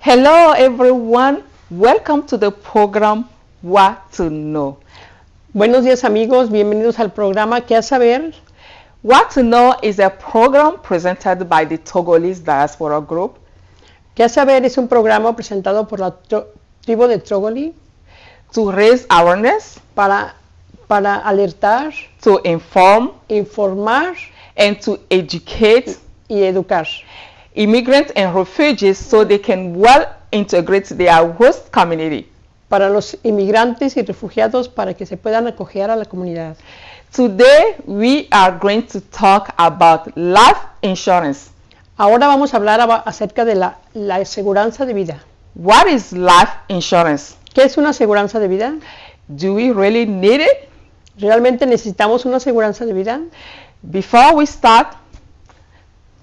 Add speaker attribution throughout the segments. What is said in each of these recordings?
Speaker 1: Hello everyone, welcome to the program What to Know.
Speaker 2: Buenos días amigos, bienvenidos al programa ¿Qué a saber?
Speaker 1: What to Know is a program presented by the Togolese Diaspora Group.
Speaker 2: ¿Qué a saber? Es un programa presentado por la tribu de Togolí
Speaker 1: To raise awareness,
Speaker 2: para alertar,
Speaker 1: to inform,
Speaker 2: informar
Speaker 1: and to educate
Speaker 2: y educar
Speaker 1: immigrants and refugees so they can well integrate their host community.
Speaker 2: para los inmigrantes y refugiados para que se puedan acoger a la comunidad.
Speaker 1: Today we are going to talk about life insurance.
Speaker 2: Ahora vamos a hablar acerca de la aseguranza de vida.
Speaker 1: What is life insurance?
Speaker 2: ¿Qué es una aseguranza de vida?
Speaker 1: Do we really need it?
Speaker 2: ¿Realmente necesitamos una aseguranza de vida?
Speaker 1: Before we start,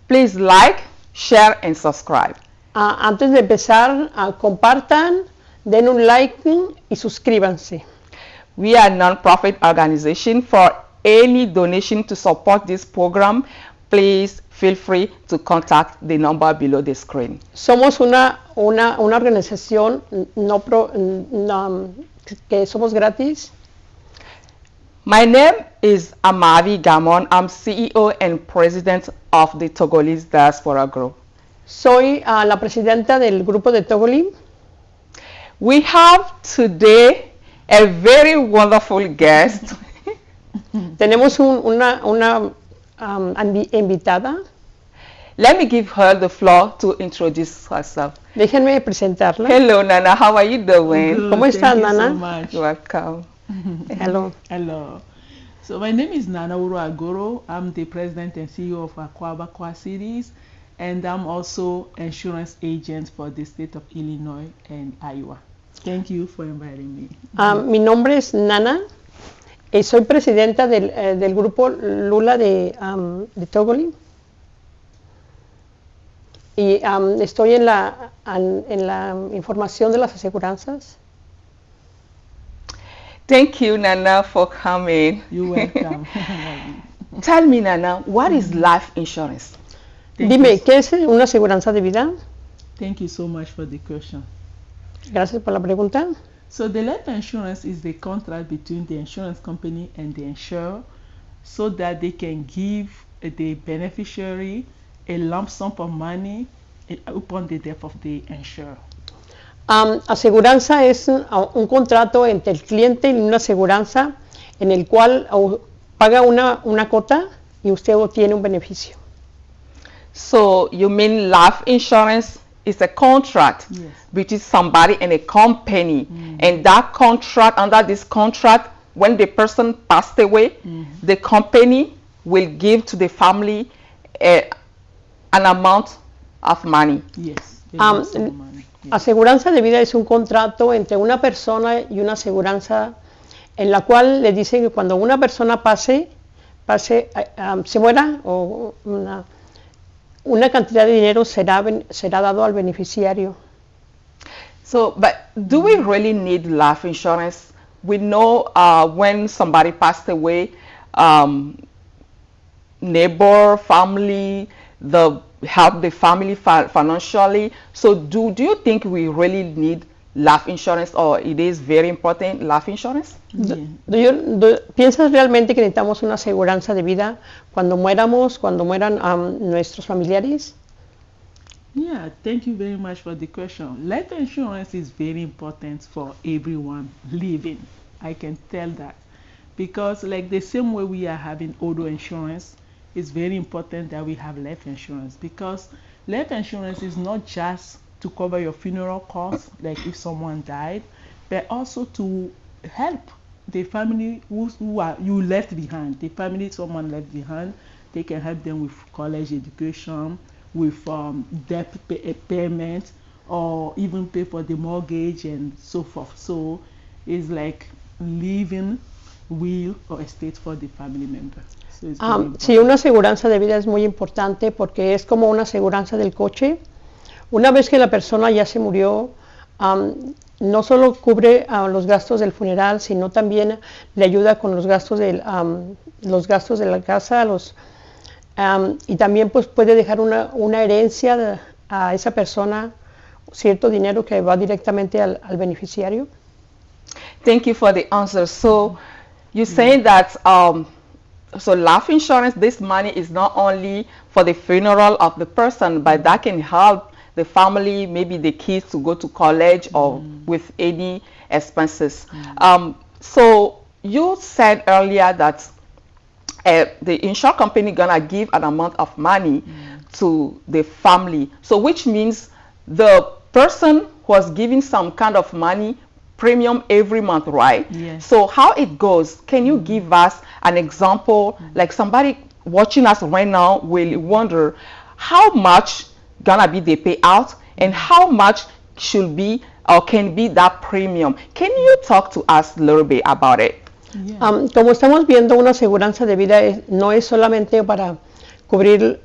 Speaker 1: please like, share, and subscribe.
Speaker 2: Antes de empezar, compartan, den un like y suscríbanse.
Speaker 1: We are a non-profit organization. For any donation to support this program, please feel free to contact the number below the screen.
Speaker 2: Somos una organización que somos gratis.
Speaker 1: My name is Amavi Gamon. I'm CEO and President of the Togolese Diaspora Group.
Speaker 2: Soy la presidenta del grupo de Togolí.
Speaker 1: We have today a very wonderful guest.
Speaker 2: Tenemos una invitada.
Speaker 1: Let me give her the floor to introduce herself.
Speaker 2: Déjenme presentarla.
Speaker 1: Hello, Nana. How are you doing?
Speaker 3: Good,
Speaker 2: ¿Cómo estás,
Speaker 3: thank you
Speaker 2: Nana?
Speaker 3: So much.
Speaker 1: Welcome.
Speaker 2: Hello.
Speaker 3: Hello. So my name is Nana AGORO. I'm the president and CEO of AKWAABA Cities, and I'm also insurance agent for the state of Illinois and Iowa. Thank you for inviting me.
Speaker 2: Mi nombre es Nana. Soy presidenta del grupo Lula de Togolí. Y estoy en la información de las aseguranzas.
Speaker 1: Thank you, Nana, for coming.
Speaker 3: You're welcome.
Speaker 1: Tell me, Nana, what is life insurance?
Speaker 2: Dime, ¿qué es una aseguranza de vida?
Speaker 3: Thank you so much for the question.
Speaker 2: Gracias por la pregunta.
Speaker 3: So the life insurance is the contract between the insurance company and the insurer so that they can give the beneficiary a lump sum of money upon the death of the insurer.
Speaker 2: Aseguranza es un contrato entre el cliente y una aseguranza en el cual paga una cuota y usted obtiene un beneficio.
Speaker 1: So you mean life insurance is a contract
Speaker 3: Yes.
Speaker 1: between somebody and a company, and that contract, under this contract, when the person passed away, the company will give to the family an amount of money.
Speaker 3: Yes. a lump sum of money. Yes.
Speaker 2: Aseguranza de vida es un contrato entre una persona y una aseguranza en la cual le dicen que cuando una persona se muera o una cantidad de dinero será dado al beneficiario.
Speaker 1: So, but do we really need life insurance? We know when somebody passed away, neighbor, family, help the family financially. So do you think we really need life insurance, or it is very important, life insurance?
Speaker 3: Yeah.
Speaker 2: ¿Piensas realmente que necesitamos una aseguranza de vida cuando mueran nuestros familiares?
Speaker 3: Yeah, thank you very much for the question. Life insurance is very important for everyone living. I can tell that. Because like the same way we are having auto insurance, it's very important that we have life insurance, because life insurance is not just to cover your funeral costs, like if someone died, but also to help the family who are you left behind. The family someone left behind, they can help them with college education, with debt payment, or even pay for the mortgage and so forth. So it's like leaving will or estate for the family member. So it's very
Speaker 2: Sí, una aseguranza de vida es muy importante porque es como una aseguranza del coche. Una vez que la persona ya se murió, no solo cubre los gastos del funeral, sino también le ayuda con los gastos de la casa, y también pues puede dejar una herencia a esa persona cierto dinero que va directamente al beneficiario.
Speaker 1: Thank you for the answer. So you're saying that so life insurance, this money is not only for the funeral of the person, but that can help the family, maybe the kids to go to college or with any expenses. So you said earlier that the insurance company gonna give an amount of money to the family. So which means the person was giving some kind of money premium every month, right?
Speaker 3: Yes.
Speaker 1: So how it goes, can you give us an example? Like somebody watching us right now will wonder how much gonna be the payout and how much should be or can be that premium. Can you talk to us a little bit about it?
Speaker 3: Yeah.
Speaker 2: Como estamos viendo, una aseguranza de vida no es solamente para cubrir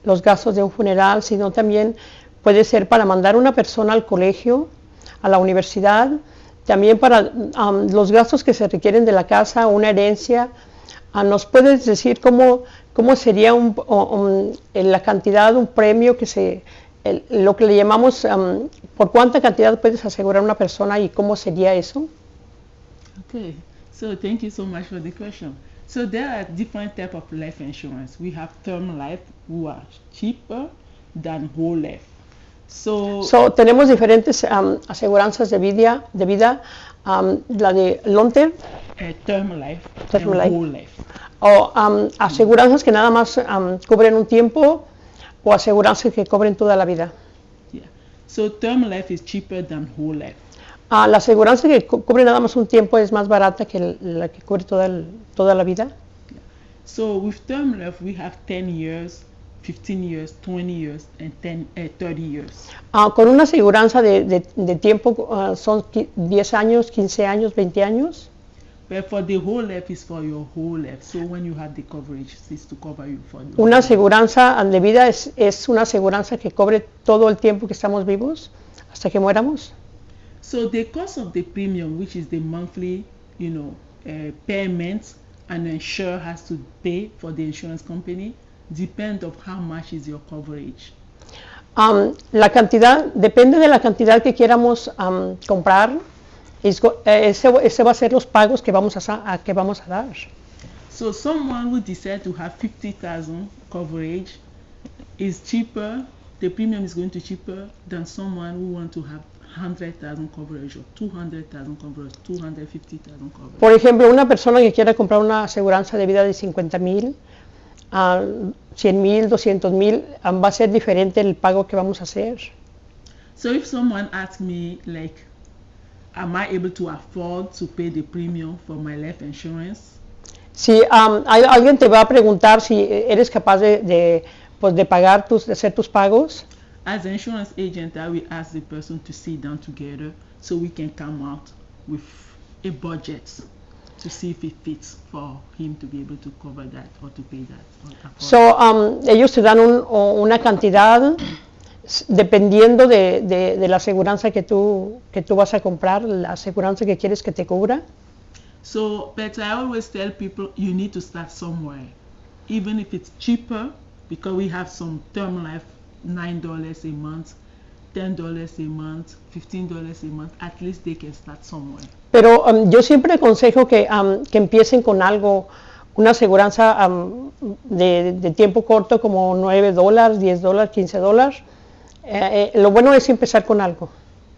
Speaker 2: los gastos de un funeral, sino también puede ser para mandar una persona al colegio, a la universidad, también para los gastos que se requieren de la casa, una herencia. ¿Nos puedes decir cómo sería la cantidad, un premio lo que le llamamos, por cuánta cantidad puedes asegurar una persona y cómo sería eso?
Speaker 3: Okay, so thank you so much for the question. So there are different types of life insurance. We have term life, who are cheaper than whole life. So
Speaker 2: Tenemos diferentes aseguranzas de vida, la de long term,
Speaker 3: term life
Speaker 2: Term
Speaker 3: and
Speaker 2: life.
Speaker 3: whole life.
Speaker 2: o aseguranzas que nada más cubren un tiempo, o aseguranzas que cubren toda la vida.
Speaker 3: Yeah. So term life is cheaper than whole life.
Speaker 2: La aseguranza que cubre nada más un tiempo es más barata que la que cubre toda la vida.
Speaker 3: So with term life, we have 10 years, 15 years, 20 years, and 30 years.
Speaker 2: Con una aseguranza de tiempo son 10 años, 15 años, 20 años.
Speaker 3: But for the whole life is for your whole life. So when you have the coverage, it's to cover you for your
Speaker 2: Una
Speaker 3: whole life.
Speaker 2: aseguranza de vida es una aseguranza que cubre todo el tiempo que estamos vivos, hasta que muéramos.
Speaker 3: So the cost of the premium, which is the monthly, payments, and the insurer has to pay for the insurance company, depend of how much is your coverage.
Speaker 2: La cantidad, depende de la cantidad que quieramos comprar, ese va a ser los pagos que vamos a dar.
Speaker 3: So someone who decides to have 50,000 coverage is cheaper, the premium is going to cheaper than someone who wants to have 100,000 coverage or 200,000 coverage, 250,000 coverage.
Speaker 2: Por ejemplo, una persona que quiera comprar una aseguranza de vida de 50,000, 100,000, 200,000, va a ser diferente el pago que vamos a hacer.
Speaker 3: So if someone asks me, like, am I able to afford to pay the premium for my life insurance?
Speaker 2: Si alguien te va a preguntar si eres capaz de pagar de hacer tus pagos,
Speaker 3: As an insurance agent, I will ask the person to sit down together so we can come out with a budget to see if it fits for him to be able to cover that or to pay that. Or afford it.
Speaker 2: ellos te dan una cantidad dependiendo de la aseguranza que tú vas a comprar, la aseguranza que quieres que te cubra.
Speaker 3: So, but I always tell people you need to start somewhere, even if it's cheaper, because we have some term life, $9 a month, $10 a month, $15 a month. At least they can start somewhere.
Speaker 2: Pero yo siempre aconsejo que empiecen con algo, una aseguranza de tiempo corto como $9, $10, $15. Lo bueno es empezar con algo.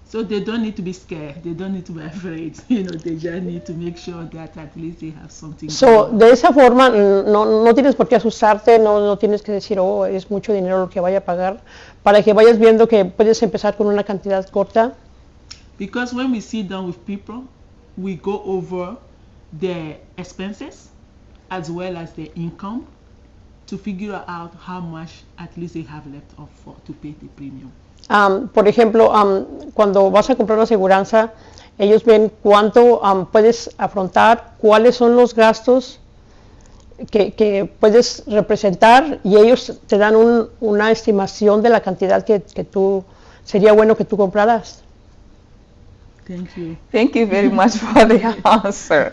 Speaker 3: So they don't need to be scared. They don't need to be afraid. They just need to make sure that at least they have something.
Speaker 2: De esa forma no tienes por qué asustarte, no tienes que decir, es mucho dinero lo que vaya a pagar, para que vayas viendo que puedes empezar con una cantidad corta.
Speaker 3: Because when we sit down with people, we go over their expenses as well as their income to figure out how much at least they have left off to pay the premium.
Speaker 2: Por ejemplo, cuando vas a comprar una aseguranza, ellos ven cuánto puedes afrontar, cuáles son los gastos que puedes representar, y ellos te dan una estimación de la cantidad que sería bueno que tú compraras.
Speaker 3: Thank you.
Speaker 1: Thank you very much for the answer.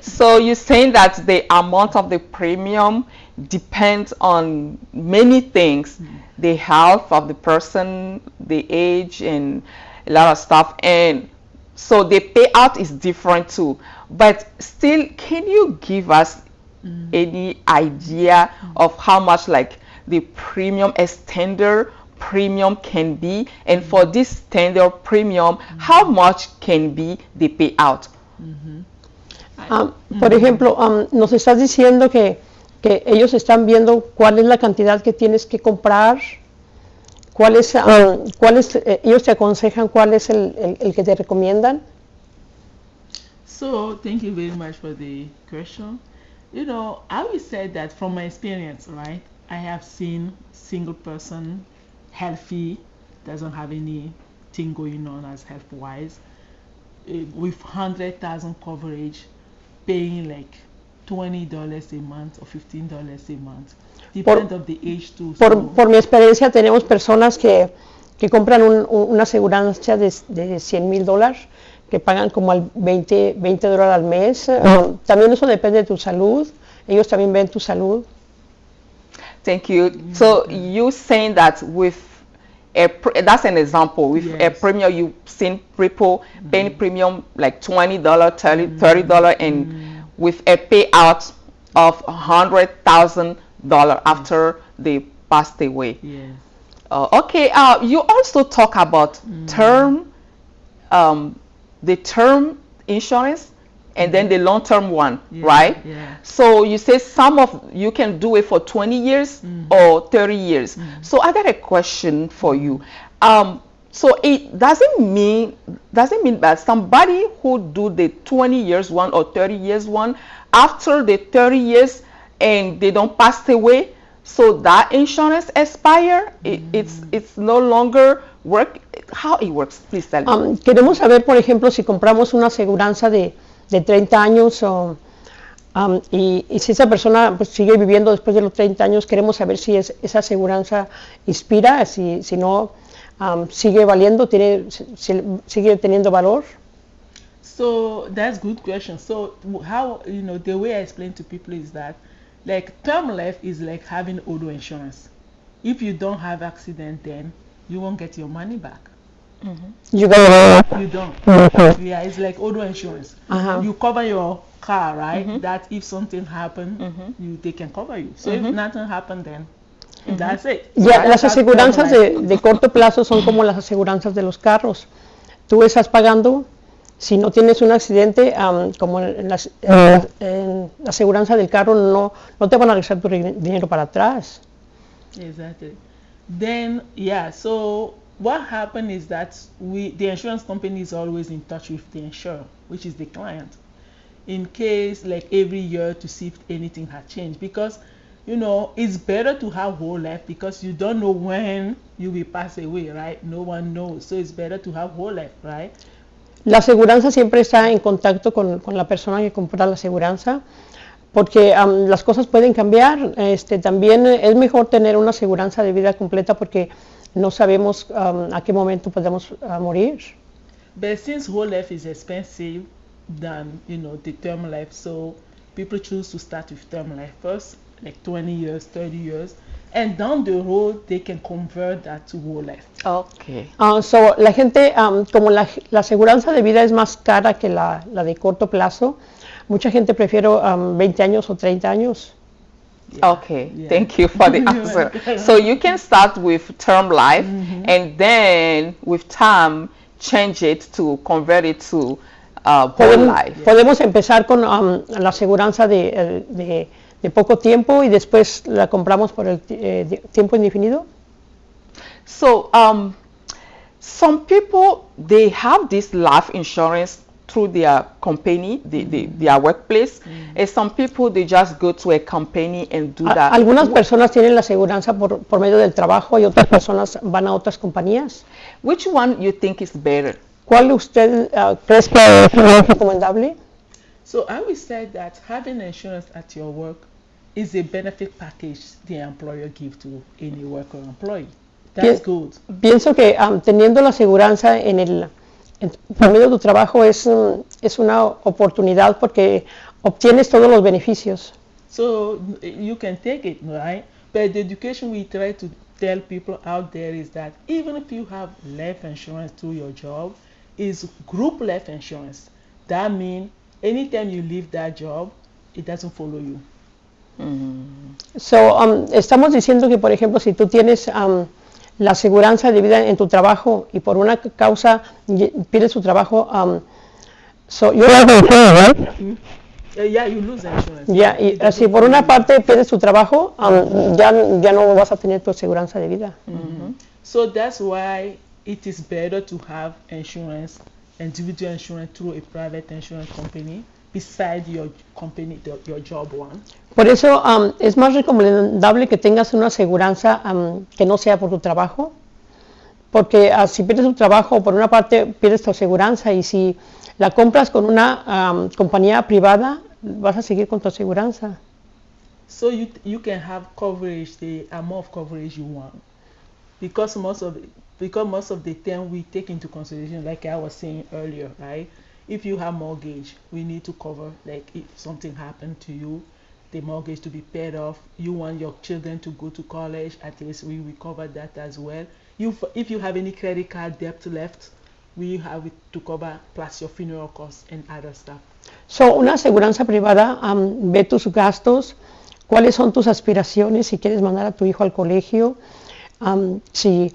Speaker 1: So you're saying that the amount of the premium depends on many things, the health of the person, the age, and a lot of stuff. And so the payout is different too. But still, can you give us any idea of how much like the premium extender premium can be, and for this standard premium, how much can be the payout?
Speaker 2: Por ejemplo, nos estás diciendo que ellos están viendo cuál es la cantidad que tienes que comprar, ellos te aconsejan cuál es el que te recomiendan.
Speaker 3: So thank you very much for the question. You know, I will say that from my experience, right, I have seen single person, healthy, doesn't have anything going on as health wise, with 100,000 coverage, paying like $20 a month or $15 a month, depends of the age too.
Speaker 2: Por mi experiencia tenemos personas que compran una aseguranza de $100,000, que pagan como al $20 al mes. También eso depende de tu salud, ellos también ven tu salud.
Speaker 1: Thank you. So you saying that with that's an example, with a premium, you've seen people paying premium like $20, $30, and with a payout of $100,000 after they passed away.
Speaker 3: Yes.
Speaker 1: Okay. You also talk about term, the term insurance, and then the long-term one, right?
Speaker 3: Yeah.
Speaker 1: So you say you can do it for 20 years or 30 years. So I got a question for you. So it doesn't mean that somebody who do the 20 years one or 30 years one, after the 30 years and they don't pass away, so that insurance expire, it's no longer work. How it works? Please tell me.
Speaker 2: Queremos saber, por ejemplo, si compramos una aseguranza de 30 años y si esa persona pues, sigue viviendo después de los 30 años, queremos saber si esa aseguranza inspira, si no sigue valiendo, sigue teniendo valor.
Speaker 3: So that's a good question. So how, you know, the way I explain to people is that like term life is like having auto insurance. If you don't have accident, then you won't get your money back.
Speaker 2: You
Speaker 3: don't. Yeah, it's like auto insurance. You cover your car, right? That if something happens, they can cover you. So if nothing happened, then that's it. So
Speaker 2: las aseguranzas de corto plazo son como las aseguranzas de los carros. Tú estás pagando, si no tienes un accidente, como en la aseguranza del carro, no te van a regresar tu dinero para atrás.
Speaker 3: Exactly. Then, yeah, so what happened is that the insurance company is always in touch with the insurer, which is the client, in case like every year to see if anything had changed, because you know it's better to have whole life because you don't know when you will pass away, right? No one knows, so it's better to have whole life, right?
Speaker 2: La aseguranza siempre está en contacto con la persona que compra la aseguranza, porque las cosas pueden cambiar. También es mejor tener una aseguranza de vida completa porque no sabemos a qué momento podemos morir.
Speaker 3: But since whole life is expensive than, you know, the term life, so people choose to start with term life first, like 20 years, 30 years, and down the road they can convert that to whole life.
Speaker 1: Okay.
Speaker 2: So la gente, como la aseguranza de vida es más cara que la de corto plazo, mucha gente prefiere 20 años o 30 años.
Speaker 1: Yeah. Okay, thank you for the answer. So you can start with term life and then with time change it to convert it to whole life.
Speaker 2: Podemos empezar con la aseguranza de poco tiempo y después la compramos por el tiempo indefinido.
Speaker 1: So some people, they have this life insurance through their company, their workplace, and some people, they just go to a company and do that.
Speaker 2: Algunas personas tienen la aseguranza por medio del trabajo y otras personas van a otras compañías.
Speaker 1: Which one you think is better?
Speaker 2: ¿Cuál usted cree que es más recomendable?
Speaker 3: So I would say that having insurance at your work is a benefit package the employer gives to any worker or employee. That's good.
Speaker 2: Pienso que teniendo la aseguranza en por medio de tu trabajo es una oportunidad porque obtienes todos los beneficios.
Speaker 3: So you can take it, right? But the education we try to tell people out there is that even if you have life insurance through your job, is group life insurance. That means anytime you leave that job, it doesn't follow you.
Speaker 2: So, estamos diciendo que, por ejemplo, si tú tienes la aseguranza de vida en tu trabajo y por una causa pierdes tu trabajo, so you have insurance, right?
Speaker 3: Yeah, you lose insurance.
Speaker 2: Ya, y si por una parte pierdes tu trabajo, ya no vas a tener tu aseguranza de vida.
Speaker 3: So that's why it is better to have insurance, individual insurance through a private insurance company beside your company, your job one.
Speaker 2: Por eso es más recomendable que tengas una aseguranza que no sea por tu trabajo, porque si pierdes tu trabajo, por una parte pierdes tu aseguranza, y si la compras con una compañía privada, vas a seguir con tu aseguranza.
Speaker 3: So you can have coverage, the amount of coverage you want, because most of the time we take into consideration, like I was saying earlier, right? If you have mortgage, we need to cover, like if something happened to you, the mortgage to be paid off. You want your children to go to college, at least we cover that as well. If you have any credit card debt left, we have it to cover, plus your funeral costs and other stuff.
Speaker 2: So, una aseguranza privada ve tus gastos, cuáles son tus aspiraciones, si quieres mandar a tu hijo al colegio, si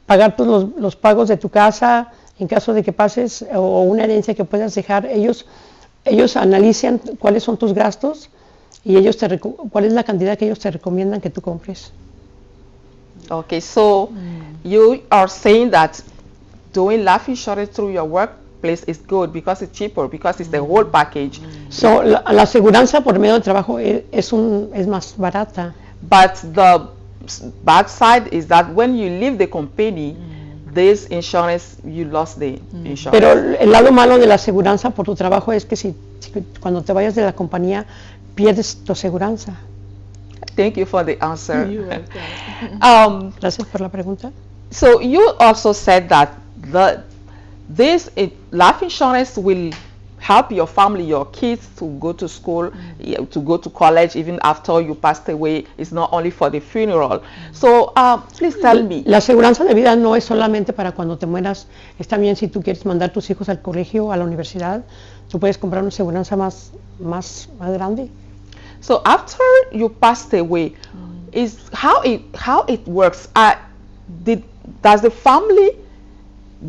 Speaker 2: pagar todos los pagos de tu casa en caso de que pases, o una herencia que puedas dejar. Ellos analizan cuáles son tus gastos y cuál es la cantidad que ellos te recomiendan que tú compres.
Speaker 1: Okay, so you are saying that doing life insurance through your workplace is good because it's cheaper, because it's the whole package.
Speaker 2: So, la aseguranza por medio del trabajo es más barata.
Speaker 1: But the bad side is that when you leave the company, this insurance, you lost the insurance.
Speaker 2: Pero el lado malo de la aseguranza por tu trabajo es que si cuando te vayas de la compañía pierdes tu aseguranza.
Speaker 1: Thank you for the answer.
Speaker 3: You're welcome.
Speaker 2: Gracias por la pregunta.
Speaker 1: So you also said that this life insurance will help your family, your kids, to go to school, to go to college even after you passed away. It's not only for the funeral. So please tell me.
Speaker 2: La aseguranza de vida no es solamente para cuando te mueras. Es también si tú quieres mandar tus hijos al colegio, a la universidad, tú puedes comprar una aseguranza más grande.
Speaker 1: So after you passed away, is how it works. Does the family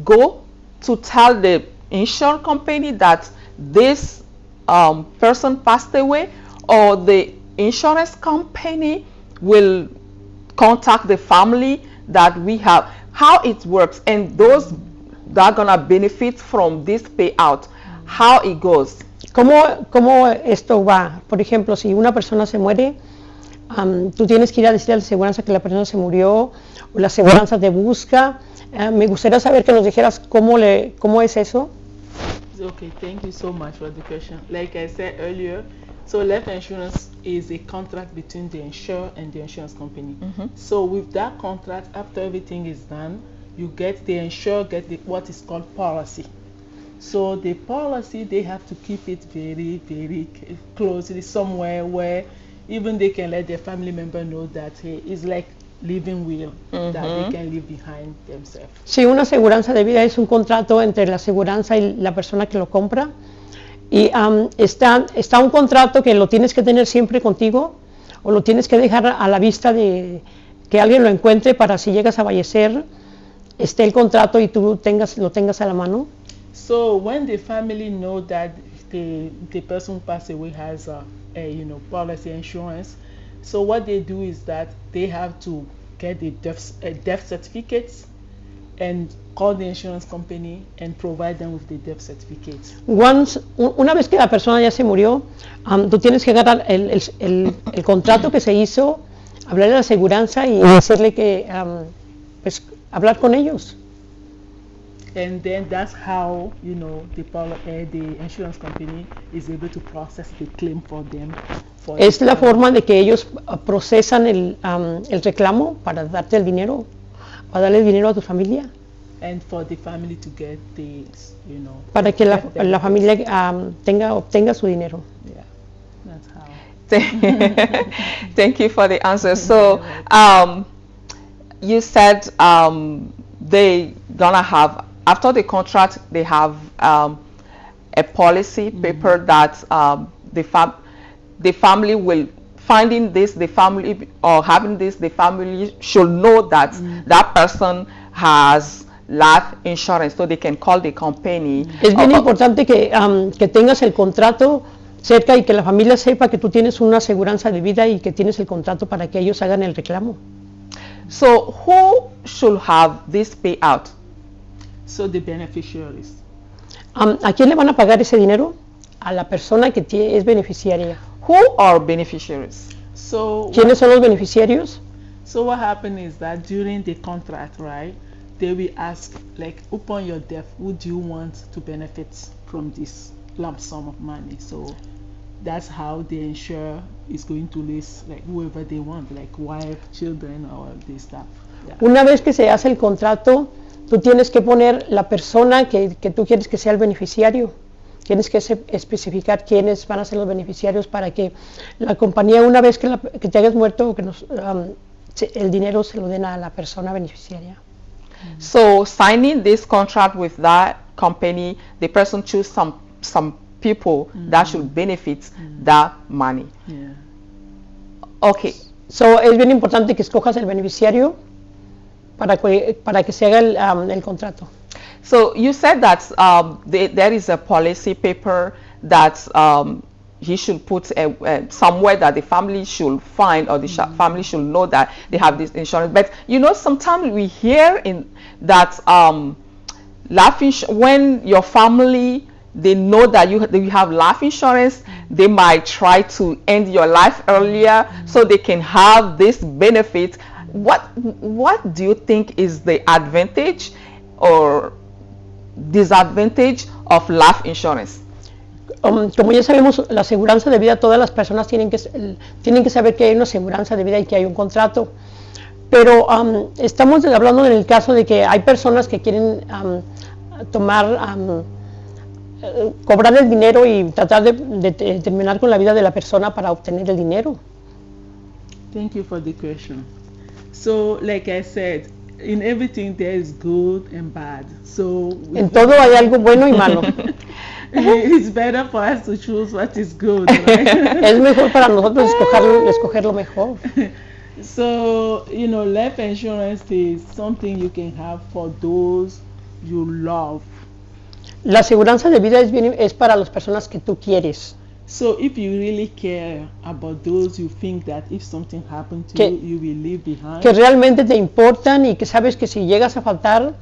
Speaker 1: go to tell the insurance company that this person passed away, or the insurance company will contact the family that we have? How it works, and those that are gonna benefit from this payout, how it goes?
Speaker 2: ¿Cómo esto va? Por ejemplo, si una persona se muere, tú tienes que ir a decir a la aseguranza que la persona se murió, o la aseguranza te busca. Me gustaría saber que nos dijeras cómo es eso.
Speaker 3: Okay, thank you so much for the question. Like I said earlier, so life insurance is a contract between the insurer and the insurance company. So with that contract, after everything is done, the insurer get what is called policy. So the policy, they have to keep it very, very closely somewhere where even they can let their family member know that, hey, it's like living will that they can leave behind themselves.
Speaker 2: Sí, una aseguranza de vida es un contrato entre la aseguranza y la persona que lo compra, y está un contrato que lo tienes que tener siempre contigo, o lo tienes que dejar a la vista de que alguien lo encuentre, para si llegas a fallecer esté el contrato y tú lo tengas a la mano.
Speaker 3: So when the family know that the person who passed away has a policy insurance, so what they do is that they have to get the death certificates and call the insurance company and provide them with the death certificates.
Speaker 2: Una vez que la persona ya se murió, tú tienes que agarrar el contrato que se hizo, hablarle a la aseguranza y decirle que pues hablar con ellos.
Speaker 3: And then that's how the insurance company is able to process the claim for them.
Speaker 2: Es la forma de que ellos procesan el reclamo para darte el dinero, para darle el dinero a tu familia.
Speaker 3: and for the family to get this, you know.
Speaker 2: Para que la
Speaker 3: benefits.
Speaker 2: familia obtenga su dinero.
Speaker 3: Yeah, that's how.
Speaker 1: Thank you for the answer. So, you said they gonna have, after the contract, they have a policy paper that the family will, finding this, the family, or having this, the family should know that that person has life insurance, so they can call the company.
Speaker 2: Es bien importante que tengas el contrato cerca y que la familia sepa que tú tienes una aseguranza de vida y que tienes el contrato para que ellos hagan el reclamo.
Speaker 1: So who should have this payout?
Speaker 3: So the beneficiaries.
Speaker 2: ¿A quién le van a pagar ese dinero? A la persona que es beneficiaria.
Speaker 1: Who are beneficiaries?
Speaker 3: So
Speaker 2: ¿Quiénes son los beneficiarios?
Speaker 3: So what happened is that during the contract, right, they will ask, like, upon your death, would you want to benefit from this lump sum of money? So that's how the insurer is going to list, like, whoever they want, like wife, children, or this stuff. Yeah.
Speaker 2: Una vez que se hace el contrato, tú tienes que poner la persona que tú quieres que sea el beneficiario. Tienes que especificar quiénes van a ser los beneficiarios para que la compañía, una vez que te hayas muerto, que el dinero se lo den a la persona beneficiaria.
Speaker 1: So signing this contract with that company, the person choose some people that should benefit that money.
Speaker 3: Yeah.
Speaker 1: Okay.
Speaker 2: So es bien importante que escojas el beneficiario para que se haga el contrato.
Speaker 1: So you said that there is a policy paper that he should put somewhere that the family should find, or the family should know that they have this insurance. But you know, sometimes we hear that when your family, they know that you have life insurance, they might try to end your life earlier so they can have this benefit. What do you think is the advantage or disadvantage of life insurance?
Speaker 2: Como ya sabemos, la aseguranza de vida, todas las personas tienen que saber que hay una aseguranza de vida y que hay un contrato. Pero estamos hablando en el caso de que hay personas que quieren cobrar el dinero y tratar de terminar con la vida de la persona para obtener el dinero.
Speaker 3: Thank you for the question. So, like I said, in everything there is good and bad. So
Speaker 2: en todo hay algo bueno y malo.
Speaker 3: It's better for us to choose what is good, right?
Speaker 2: Es mejor para nosotros escoger lo mejor.
Speaker 3: So, you know, life insurance is something you can have for those you love.
Speaker 2: La aseguranza de vida es para las personas que tú quieres.
Speaker 3: So if you really care about those you think that if something happened to you, you will leave behind.
Speaker 2: Que realmente te importan y que sabes que si llegas a faltar,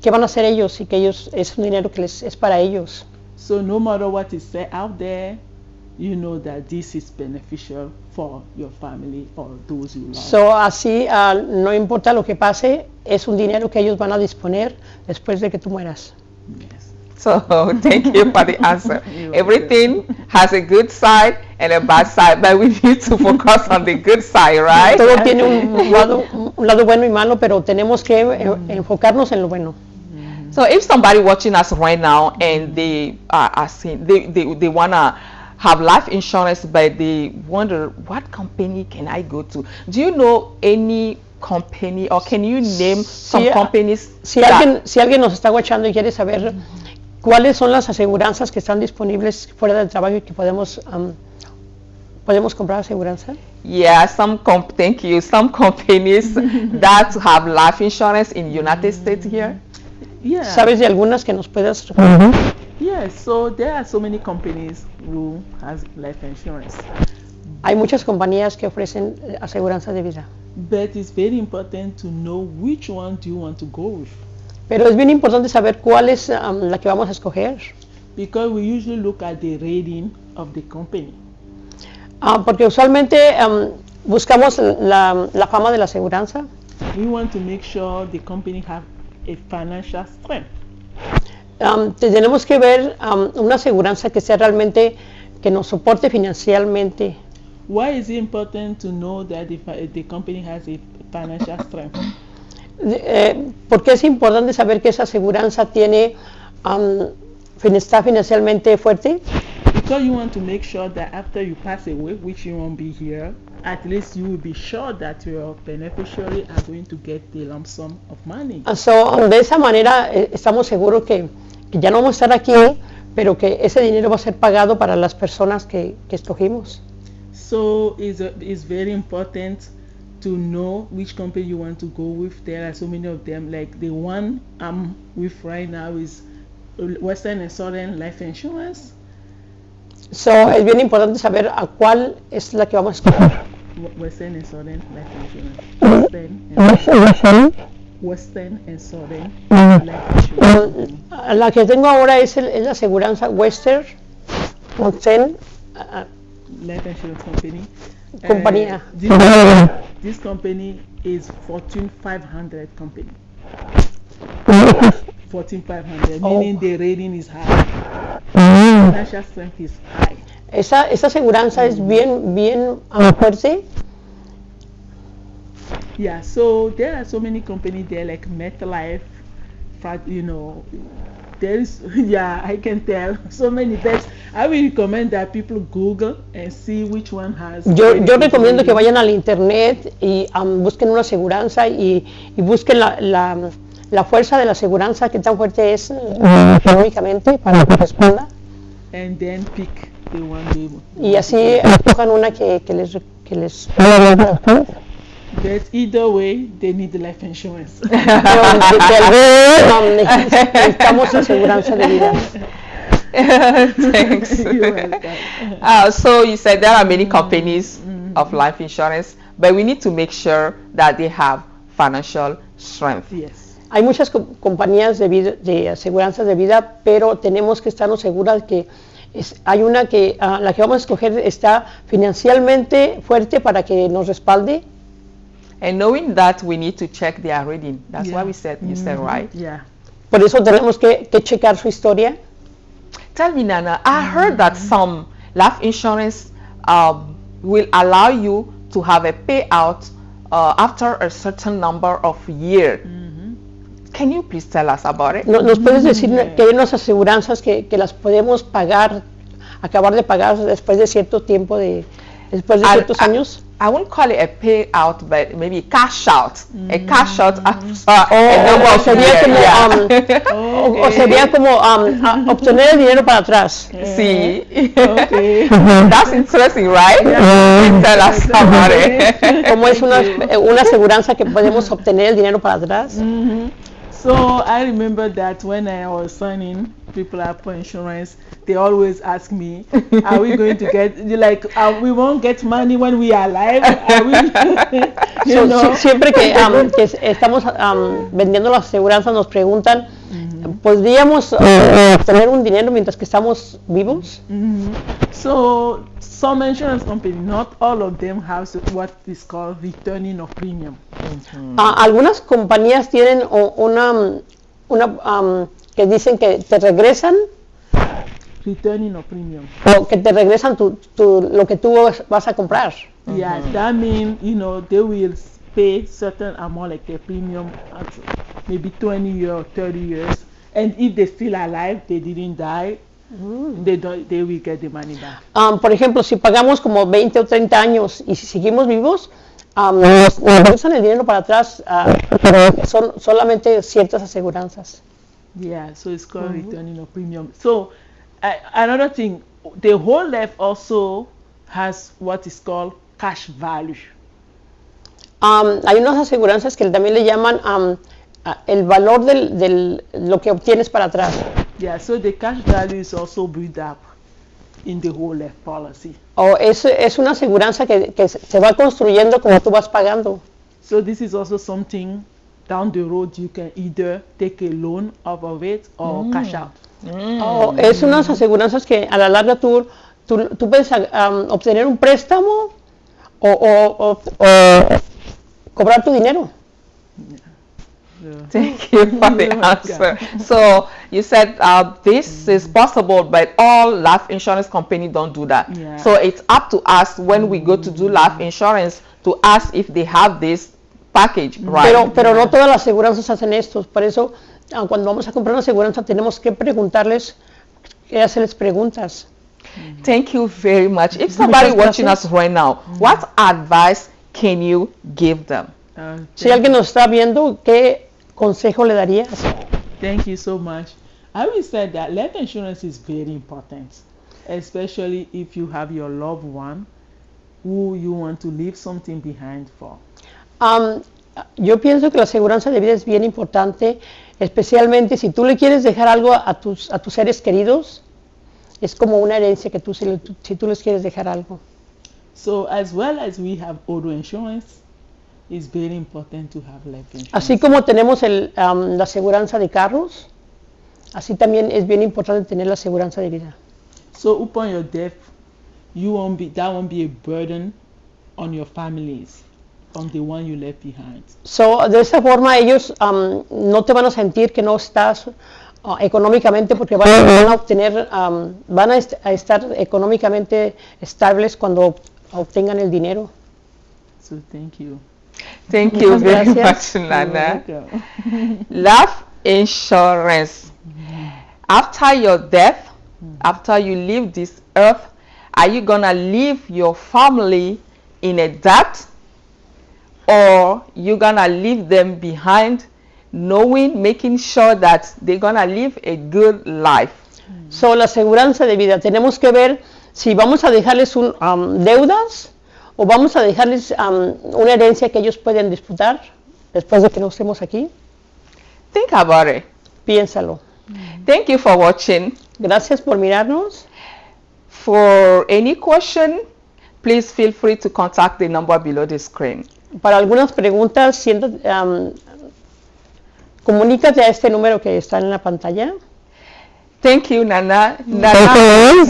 Speaker 2: ¿qué van a hacer ellos? Y que ellos, es un dinero que es para ellos.
Speaker 3: So no matter what is said out there, you know that this is beneficial for your family or those you love.
Speaker 2: So así, no importa lo que pase, es un dinero que ellos van a disponer después de que tú mueras.
Speaker 3: Yes.
Speaker 1: So thank you for the answer. Everything has a good side and a bad side, but we need to focus on the good side, right?
Speaker 2: Todo tiene un lado bueno y malo, pero tenemos que enfocarnos en lo bueno.
Speaker 1: So if somebody watching us right now and they are asking, they wanna have life insurance, but they wonder what company can I go to? Do you know any company, or can you name some companies?
Speaker 2: Si alguien nos está watchando y quiere saber cuáles son las aseguranzas que están disponibles fuera del trabajo y que podemos comprar aseguranza.
Speaker 1: Yeah, thank you. Some companies that have life insurance in United States here.
Speaker 3: Yeah.
Speaker 2: ¿Sabes de algunas que nos puedas recomendar?
Speaker 3: Yes, so there are so many companies who has life insurance.
Speaker 2: Hay muchas compañías que ofrecen aseguranza de vida.
Speaker 3: But it's very important to know which one do you want to go with.
Speaker 2: Pero es bien importante saber cuál es la que vamos a escoger.
Speaker 3: Because we usually look at the rating of the company.
Speaker 2: Porque usualmente buscamos la fama de la aseguranza.
Speaker 3: We want to make sure the company have a financial strength.
Speaker 2: Tenemos que ver una aseguranza que sea realmente, que nos soporte financieramente.
Speaker 3: Why is it important to know that the company has a financial strength?
Speaker 2: ¿Por qué es importante saber que esa aseguranza tiene, está financieramente fuerte?
Speaker 3: Because you want to make sure that after you pass away, which you won't be here, at least you will be sure that your beneficiary are going to get the lump sum of money.
Speaker 2: So, de esa manera estamos seguros que ya no vamos a estar aquí, pero que ese dinero va a ser pagado para las personas que escogimos.
Speaker 3: So it's very important to know which company you want to go with. There are so many of them. Like the one I'm with right now is Western and Southern Life Insurance.
Speaker 2: So, es bien importante saber a cuál es la que vamos a escoger.
Speaker 3: Western and Southern Life Insurance. Western and Southern Life Insurance.
Speaker 2: La que tengo ahora es la aseguranza Western
Speaker 3: Life Insurance Company.
Speaker 2: compañía.
Speaker 3: This company is Fortune 500 company. Fortune 500, meaning the rating is high. Financial strength is high.
Speaker 2: Esa aseguranza es bien fuerte.
Speaker 3: Yeah, so there are so many companies there like MetLife, you know, there is, yeah, I can tell so many, but I will recommend that people Google and see which one has.
Speaker 2: Yo recomiendo que vayan al internet y busquen una aseguranza y busquen la fuerza de la aseguranza, que tan fuerte es económicamente para que responda.
Speaker 3: And then pick the one they want.
Speaker 2: Y así escojan una que les
Speaker 3: But either way, they need the life insurance.
Speaker 2: Necesitamos aseguranza de vida.
Speaker 1: Thanks.
Speaker 3: You're welcome.
Speaker 1: So you said there are many companies of life insurance, but we need to make sure that they have financial strength.
Speaker 3: Yes.
Speaker 2: Hay muchas compañías de aseguranzas de vida, pero tenemos que estarnos seguras que hay una que la que vamos a escoger está financieramente fuerte para que nos respalde.
Speaker 1: And knowing that, we need to check their rating. That's
Speaker 3: Yeah.
Speaker 1: why we said, you said, right?
Speaker 3: Yeah.
Speaker 2: Por eso tenemos que checar su historia.
Speaker 1: Tell me, Nana, I heard that some life insurance will allow you to have a payout after a certain number of years. Can you please tell us about it?
Speaker 2: ¿Nos puedes decir que hay unas aseguranzas que las podemos acabar de pagar después de cierto tiempo, después de ciertos años?
Speaker 1: I won't call it a payout, but maybe cash out. A cash out after a number of years.
Speaker 2: O sería como obtener el dinero para atrás.
Speaker 1: See?
Speaker 3: Okay.
Speaker 1: That's interesting, right? Tell us about it.
Speaker 2: Como es una aseguranza que podemos obtener el dinero para atrás.
Speaker 3: So I remember that when I was signing people up for insurance, they always ask me, are we going to get, we won't get money when we are alive? Are we,
Speaker 2: Siempre que estamos vendiendo las aseguranzas nos preguntan, ¿podríamos obtener un dinero mientras que estamos vivos?
Speaker 3: So some insurance companies, not all of them have what is called returning of premium.
Speaker 2: Algunas compañías tienen una que dicen que te regresan
Speaker 3: Returning of premium.
Speaker 2: o que te regresan lo que tú vas a comprar.
Speaker 3: Yeah, that means, they will pay certain amount like a premium, maybe 20 years or 30 years. And if they're still alive, they didn't die, they will get the money back.
Speaker 2: Por ejemplo, si pagamos como 20 o 30 años y si seguimos vivos, nos regresan el dinero para atrás, pero son solamente ciertas aseguranzas.
Speaker 3: Yeah, so it's called returning of premium. So another thing, the whole life also has what is called cash value.
Speaker 2: Hay unas aseguranzas que también le llaman el valor de lo que obtienes para atrás.
Speaker 3: Yeah, so the cash value is also built up in the whole life policy.
Speaker 2: O es una aseguranza que se va construyendo como tú vas pagando.
Speaker 3: So this is also something down the road you can either take a loan off of it or cash out.
Speaker 2: Es unas aseguranzas que a la larga tú puedes obtener un préstamo o cobrar tu dinero.
Speaker 1: Thank you for the answer. So you said this is possible, but all life insurance companies don't do that.
Speaker 3: Yeah.
Speaker 1: So it's up to us when we go to do life insurance to ask if they have this package, right?
Speaker 2: Pero no todas las aseguranzas hacen esto. Por eso, cuando vamos a comprar una aseguranza, tenemos que preguntarles, hacerles preguntas.
Speaker 1: Thank you very much. If somebody watching us right now, what advice can you give them?
Speaker 2: Si alguien nos está viendo, ¿qué consejo le darías?
Speaker 3: Thank you so much. I will say that life insurance is very important, especially if you have your loved one who you want to leave something behind for.
Speaker 2: Yo pienso que la aseguranza de vida es bien importante, especialmente si tú le quieres dejar algo a tus seres queridos, es como una herencia que si tú les quieres dejar algo.
Speaker 3: So as well as we have auto insurance, it's very important to have life insurance.
Speaker 2: Así como tenemos la aseguranza de carros, así también es bien importante tener la aseguranza de vida.
Speaker 3: So upon your death, that won't be a burden on your families, on the one you left behind.
Speaker 2: So, de esa forma ellos no te van a sentir que no estás económicamente, porque van a obtener, van a estar económicamente estables cuando obtengan el dinero.
Speaker 3: So thank you.
Speaker 1: Thank you very much, Nana. Life insurance. After your death, after you leave this earth, are you gonna leave your family in a debt, or you gonna leave them behind, making sure that they're gonna live a good life?
Speaker 2: So, la aseguranza de vida, tenemos que ver si vamos a dejarles deudas o vamos a dejarles una herencia que ellos pueden disfrutar después de que no estemos aquí.
Speaker 1: Think about it.
Speaker 2: Piénsalo.
Speaker 1: Thank you for watching.
Speaker 2: Gracias por mirarnos.
Speaker 1: For any question, please feel free to contact the number below the screen.
Speaker 2: Para algunas preguntas, comunícate a este número que está en la pantalla.
Speaker 1: Thank you, Nana. Nana is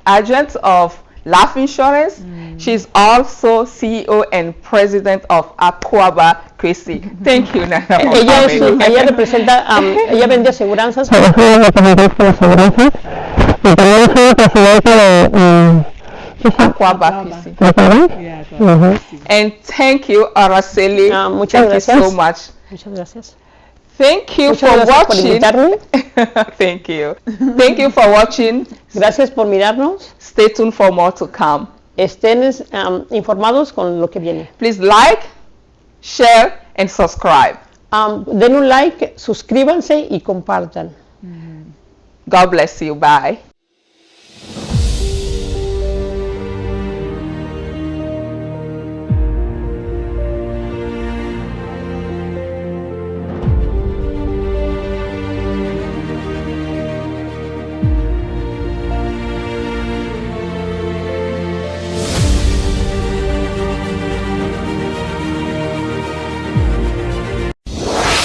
Speaker 1: agent of life insurance. She's also CEO and president of AKWAABA, Chrissy. Thank you, Nana.
Speaker 2: Ella representa, ella vende aseguranzas.
Speaker 1: AKWAABA, Chrissy. And thank you, Araceli.
Speaker 2: Muchas gracias.
Speaker 1: Thank you so much.
Speaker 2: Muchas gracias.
Speaker 1: Thank you
Speaker 2: Muchas
Speaker 1: for
Speaker 2: gracias
Speaker 1: watching.
Speaker 2: Por invitarme.
Speaker 1: Thank you. Thank you for watching.
Speaker 2: Gracias por mirarnos.
Speaker 1: Stay tuned for more to come.
Speaker 2: Estén informados con lo que viene.
Speaker 1: Please like, share, and subscribe.
Speaker 2: Den un like, suscríbanse y compartan.
Speaker 1: God bless you. Bye.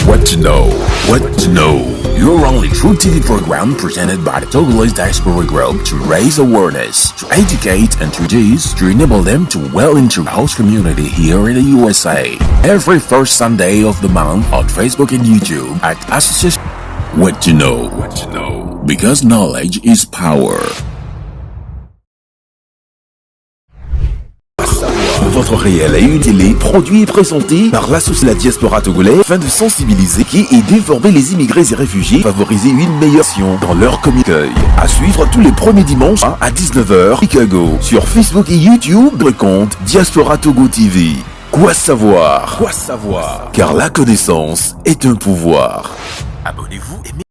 Speaker 4: What to know? What to know? Your only true TV program presented by the Togolese Diaspora Group to raise awareness, to educate, introduce, to enable them to well into the host community here in the USA. Every first Sunday of the month on Facebook and YouTube at Association. What to know? What to know? Because knowledge is power. Votre réel et une télé, produit et présenté par l'association de la diaspora togolaise afin de sensibiliser et d'informer les immigrés et réfugiés, favoriser une meilleure action dans leur communauté. À suivre tous les premiers dimanches à 19h, Chicago, sur Facebook et YouTube, le compte Diaspora Togo TV. Quoi savoir? Quoi savoir? Car la connaissance est un pouvoir. Abonnez-vous et